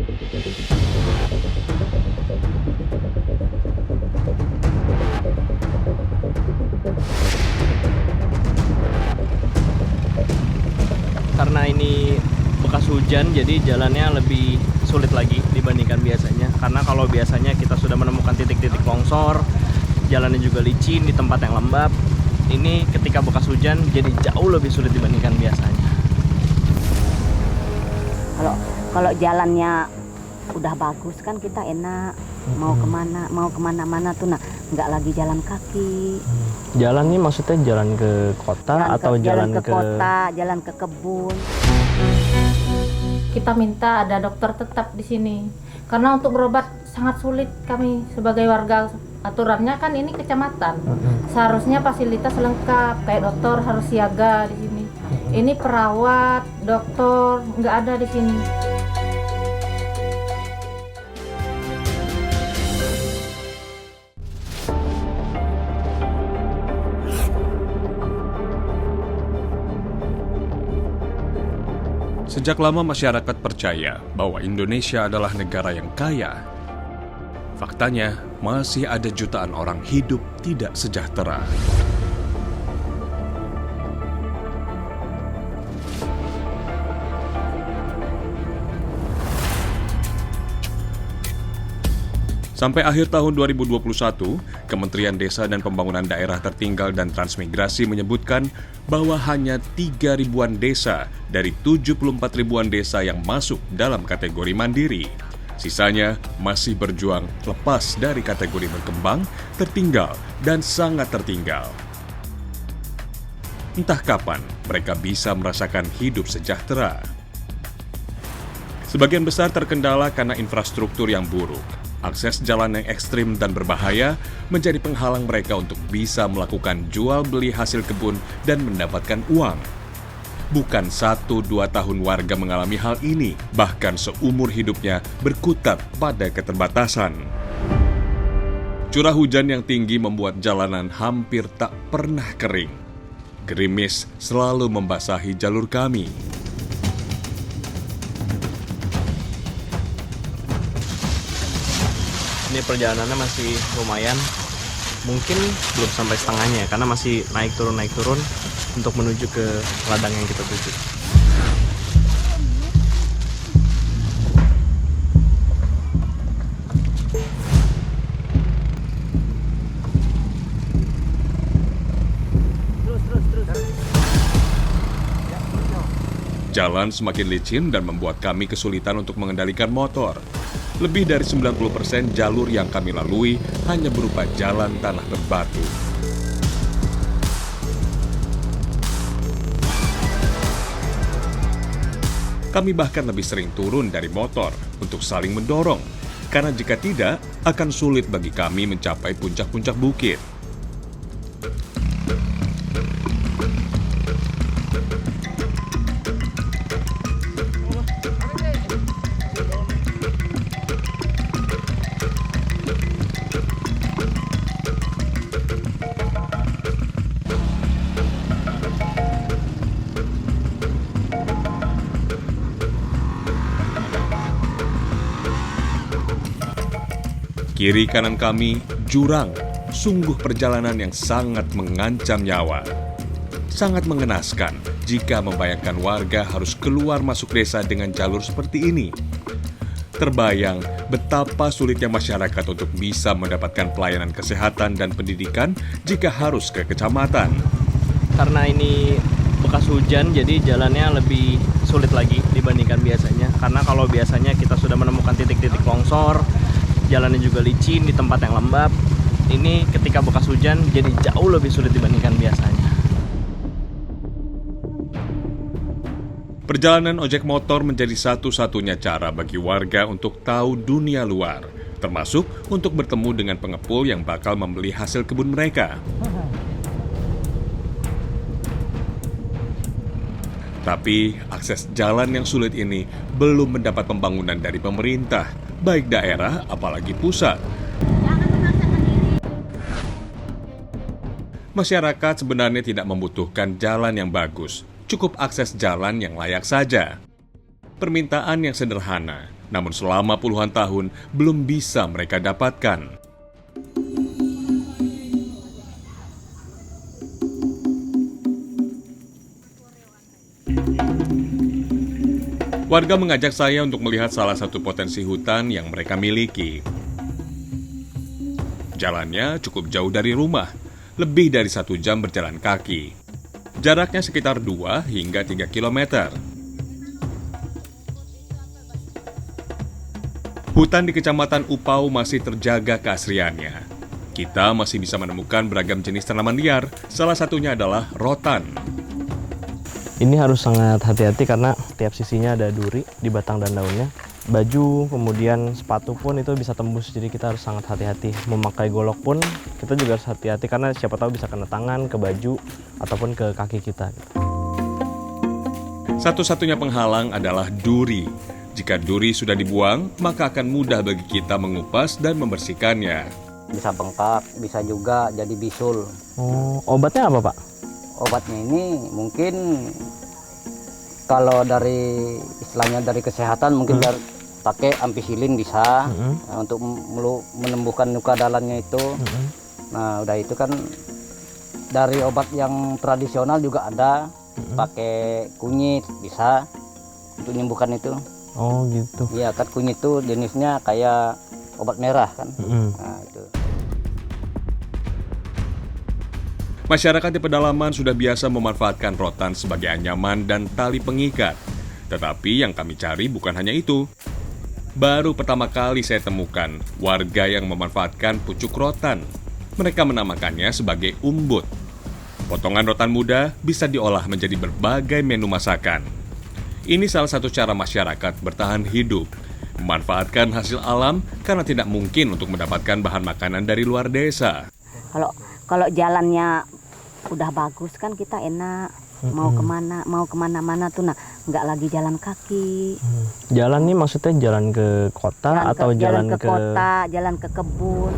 Karena ini bekas hujan, jadi jalannya lebih sulit lagi dibandingkan biasanya. Karena kalau biasanya kita sudah menemukan titik-titik longsor, jalannya juga licin di tempat yang lembab. Ini ketika bekas hujan jadi jauh lebih sulit dibandingkan biasanya. Kalau jalannya udah bagus kan kita enak mau kemana-mana tuh, nah nggak lagi jalan kaki. Jalan ini maksudnya jalan ke kota jalan ke kota, jalan ke kebun. Kita minta ada dokter tetap di sini karena untuk berobat sangat sulit kami sebagai warga. Aturannya kan ini kecamatan, seharusnya fasilitas lengkap kayak dokter harus siaga di sini. Ini perawat, dokter nggak ada di sini. Sejak lama masyarakat percaya bahwa Indonesia adalah negara yang kaya. Faktanya, masih ada jutaan orang hidup tidak sejahtera. Sampai akhir tahun 2021, Kementerian Desa dan Pembangunan Daerah Tertinggal dan Transmigrasi menyebutkan bahwa hanya 3 ribuan desa dari 74 ribuan desa yang masuk dalam kategori mandiri. Sisanya masih berjuang lepas dari kategori berkembang, tertinggal, dan sangat tertinggal. Entah kapan mereka bisa merasakan hidup sejahtera. Sebagian besar terkendala karena infrastruktur yang buruk. Akses jalan yang ekstrim dan berbahaya menjadi penghalang mereka untuk bisa melakukan jual beli hasil kebun dan mendapatkan uang. Bukan 1-2 tahun warga mengalami hal ini, bahkan seumur hidupnya berkutat pada keterbatasan. Curah hujan yang tinggi membuat jalanan hampir tak pernah kering. Gerimis selalu membasahi jalur kami. Ini perjalanannya masih lumayan, mungkin belum sampai setengahnya karena masih naik turun untuk menuju ke ladang yang kita tuju. Jalan semakin licin dan membuat kami kesulitan untuk mengendalikan motor. Lebih dari 90% jalur yang kami lalui hanya berupa jalan tanah berbatu. Kami bahkan lebih sering turun dari motor untuk saling mendorong, karena jika tidak, akan sulit bagi kami mencapai puncak-puncak bukit. Kiri kanan kami, jurang, sungguh perjalanan yang sangat mengancam nyawa. Sangat mengenaskan jika membayangkan warga harus keluar masuk desa dengan jalur seperti ini. Terbayang betapa sulitnya masyarakat untuk bisa mendapatkan pelayanan kesehatan dan pendidikan jika harus ke kecamatan. Karena ini bekas hujan, jadi jalannya lebih sulit lagi dibandingkan biasanya. Karena kalau biasanya kita sudah menemukan titik-titik longsor, jalannya juga licin di tempat yang lembab. Ini ketika bekas hujan jadi jauh lebih sulit dibandingkan biasanya. Perjalanan ojek motor menjadi satu-satunya cara bagi warga untuk tahu dunia luar, termasuk untuk bertemu dengan pengepul yang bakal membeli hasil kebun mereka. Tapi akses jalan yang sulit ini belum mendapat pembangunan dari pemerintah, baik daerah apalagi pusat. Masyarakat sebenarnya tidak membutuhkan jalan yang bagus, cukup akses jalan yang layak saja. Permintaan yang sederhana, namun selama puluhan tahun belum bisa mereka dapatkan. Warga mengajak saya untuk melihat salah satu potensi hutan yang mereka miliki. Jalannya cukup jauh dari rumah, lebih dari 1 jam berjalan kaki. Jaraknya sekitar 2 hingga 3 kilometer. Hutan di Kecamatan Upau masih terjaga keasriannya. Kita masih bisa menemukan beragam jenis tanaman liar, salah satunya adalah rotan. Ini harus sangat hati-hati karena tiap sisinya ada duri di batang dan daunnya. Baju, kemudian sepatu pun itu bisa tembus, jadi kita harus sangat hati-hati. Memakai golok pun kita juga harus hati-hati karena siapa tahu bisa kena tangan, ke baju, ataupun ke kaki kita. Satu-satunya penghalang adalah duri. Jika duri sudah dibuang, maka akan mudah bagi kita mengupas dan membersihkannya. Bisa bengkak, bisa juga jadi bisul. Oh, obatnya apa, Pak? Obatnya ini mungkin kalau dari istilahnya dari kesehatan mungkin pakai ampicillin bisa untuk menyembuhkan luka dalamnya itu. Nah, udah itu kan dari obat yang tradisional juga ada, pakai kunyit bisa untuk menyembuhkan itu. Oh gitu. Iya, kan kunyit itu jenisnya kayak obat merah kan. Nah, itu. Masyarakat di pedalaman sudah biasa memanfaatkan rotan sebagai anyaman dan tali pengikat. Tetapi yang kami cari bukan hanya itu. Baru pertama kali saya temukan warga yang memanfaatkan pucuk rotan. Mereka menamakannya sebagai umbut. Potongan rotan muda bisa diolah menjadi berbagai menu masakan. Ini salah satu cara masyarakat bertahan hidup, memanfaatkan hasil alam karena tidak mungkin untuk mendapatkan bahan makanan dari luar desa. Kalau jalannya udah bagus kan kita enak, mau kemana-mana tuh, nah nggak lagi jalan kaki. Jalan nih maksudnya jalan ke kota atau jalan ke kota, jalan ke kebun.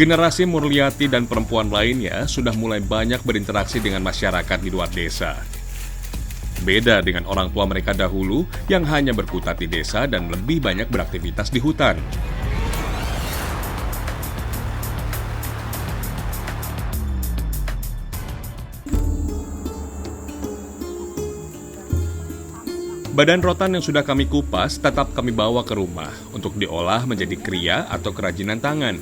Generasi Murliati dan perempuan lainnya sudah mulai banyak berinteraksi dengan masyarakat di luar desa. Beda dengan orang tua mereka dahulu yang hanya berkutat di desa dan lebih banyak beraktivitas di hutan. Badan rotan yang sudah kami kupas tetap kami bawa ke rumah untuk diolah menjadi kria atau kerajinan tangan.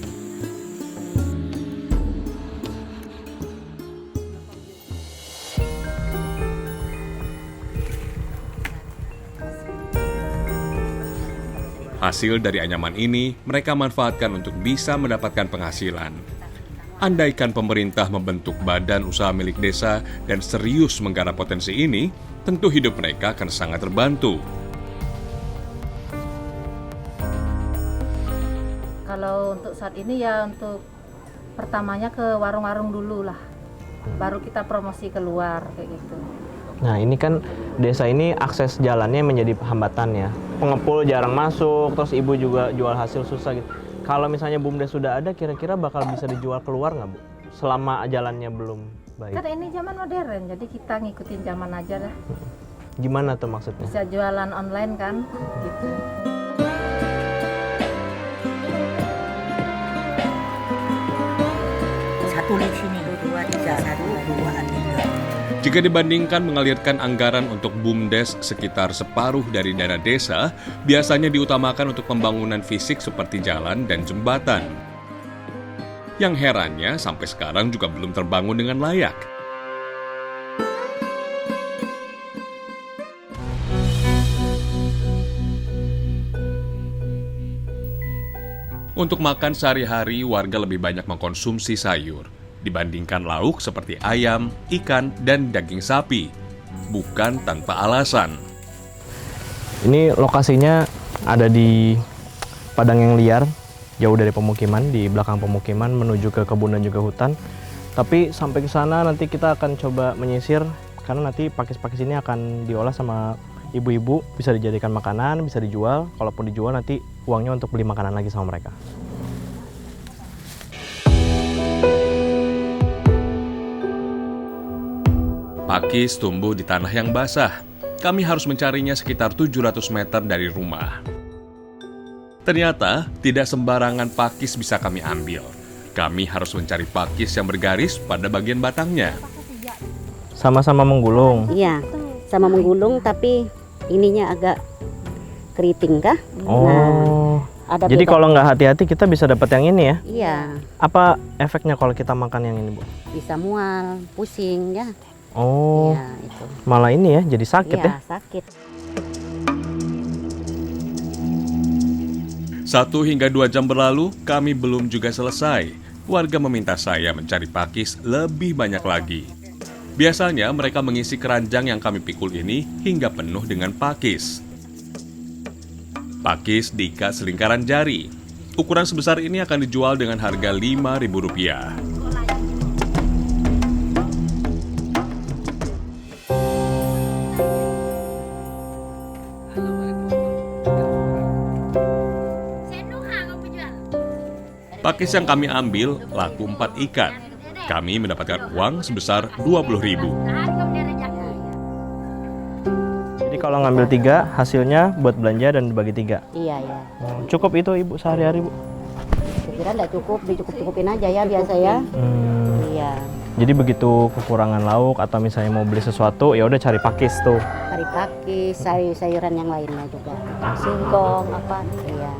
Hasil dari anyaman ini mereka manfaatkan untuk bisa mendapatkan penghasilan. Andaikan pemerintah membentuk badan usaha milik desa dan serius menggarap potensi ini, tentu hidup mereka akan sangat terbantu. Kalau untuk saat ini ya untuk pertamanya ke warung-warung dulu lah, baru kita promosi keluar kayak gitu. Nah ini kan desa ini akses jalannya menjadi hambatan ya. Pengepul jarang masuk, terus ibu juga jual hasil susah gitu. Kalau misalnya BUMDes sudah ada, kira-kira bakal bisa dijual keluar nggak, Bu? Selama jalannya belum baik. Kan ini zaman modern, jadi kita ngikutin zaman aja lah. Gimana tuh maksudnya? Bisa jualan online kan, gitu. Satu di sini, dua di sana, dua di Jika dibandingkan mengalirkan anggaran untuk BUMDes sekitar separuh dari dana desa, biasanya diutamakan untuk pembangunan fisik seperti jalan dan jembatan. Yang herannya sampai sekarang juga belum terbangun dengan layak. Untuk makan sehari-hari, warga lebih banyak mengkonsumsi sayur dibandingkan lauk seperti ayam, ikan, dan daging sapi. Bukan tanpa alasan. Ini lokasinya ada di padang yang liar, jauh dari pemukiman, di belakang pemukiman menuju ke kebun dan juga hutan. Tapi sampai ke sana nanti kita akan coba menyisir, karena nanti pakis-pakis ini akan diolah sama ibu-ibu, bisa dijadikan makanan, bisa dijual. Kalaupun dijual nanti uangnya untuk beli makanan lagi sama mereka. Pakis tumbuh di tanah yang basah. Kami harus mencarinya sekitar 700 meter dari rumah. Ternyata, tidak sembarangan pakis bisa kami ambil. Kami harus mencari pakis yang bergaris pada bagian batangnya. Sama-sama menggulung. Iya, sama menggulung tapi ininya agak keriting kah? Oh. Ada Jadi beda. kalau nggak hati-hati kita bisa dapat yang ini ya? Iya, Apa efeknya kalau kita makan yang ini, Bu? bisa mual, pusing ya. Oh, Iya, itu. malah ini ya, jadi sakit ya? Iya, sakit. 1 hingga 2 jam berlalu, kami belum juga selesai. Warga meminta saya mencari pakis lebih banyak lagi. Biasanya mereka mengisi keranjang yang kami pikul ini hingga penuh dengan pakis. Pakis diikat selingkaran jari. Ukuran sebesar ini akan dijual dengan harga Rp5.000. Pakis yang kami ambil laku 4 ikat. Kami mendapatkan uang sebesar Rp20.000. Jadi kalau ngambil 3, hasilnya buat belanja dan dibagi 3. Iya, iya. Cukup itu Ibu sehari-hari, Bu? Kira nggak cukup, dicukup-cukupin aja ya biasa ya. Iya. Jadi begitu kekurangan lauk atau misalnya mau beli sesuatu, ya udah cari pakis tuh. Cari pakis, sayur-sayuran yang lainnya juga. Singkong apa? Iya.